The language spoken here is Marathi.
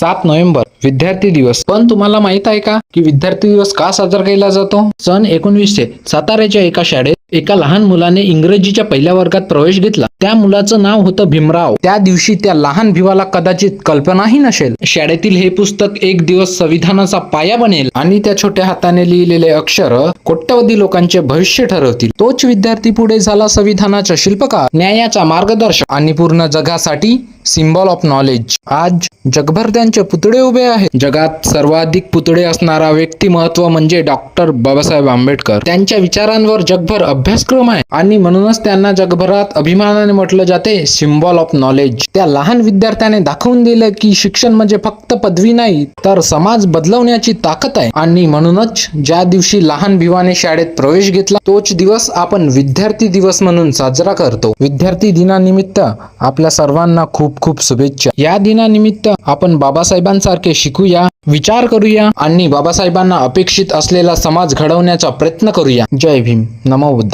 7 नोव्हेंबर विद्यार्थी दिवस. पण तुम्हाला माहित आहे का की विद्यार्थी दिवस का साजरा केला जातो? सन 1900 साताऱ्याच्या एका शाळेत एका लहान मुलाने इंग्रजीच्या पहिल्या वर्गात प्रवेश घेतला. त्या मुलाचं नाव होतं भीमराव. त्या दिवशी त्या लहान भिवाला कदाचित कल्पनाही नसेल शाळेतील हे पुस्तक एक दिवस संविधानाचा पाया बनेल आणि त्या छोट्या हाताने लिहिलेले अक्षर कोट्यवधी लोकांचे भविष्य ठरवतील. तोच विद्यार्थी पुढे झाला संविधानाचा शिल्पकार, न्यायाचा मार्गदर्शक आणि पूर्ण जगासाठी सिम्बॉल ऑफ नॉलेज. आज जगभर त्यांचे पुतळे उभे आहेत. जगात सर्वाधिक पुतळे असणारा व्यक्तिमत्व म्हणजे डॉक्टर बाबासाहेब आंबेडकर. त्यांच्या विचारांवर जगभर अभ्यासक्रम आहे आणि म्हणूनच त्यांना जगभरात अभिमानाने म्हटलं जाते सिम्बॉल ऑफ नॉलेज. त्या लहान विद्यार्थ्याने दाखवून दिलं की शिक्षण म्हणजे फक्त पदवी नाही तर समाज बदलवण्याची ताकद आहे. आणि म्हणूनच ज्या दिवशी लहान भिवाने शाळेत प्रवेश घेतला तोच दिवस आपण विद्यार्थी दिवस म्हणून साजरा करतो. विद्यार्थी दिनानिमित्त आपल्या सर्वांना खूप खूप शुभेच्छा. या दिनानिमित्त आपण बाबासाहेबांसारखे शिकूया, विचार करूया आणि बाबासाहेबांना अपेक्षित असलेला समाज घडवण्याचा प्रयत्न करूया. जय भीम. नमो बुद्ध.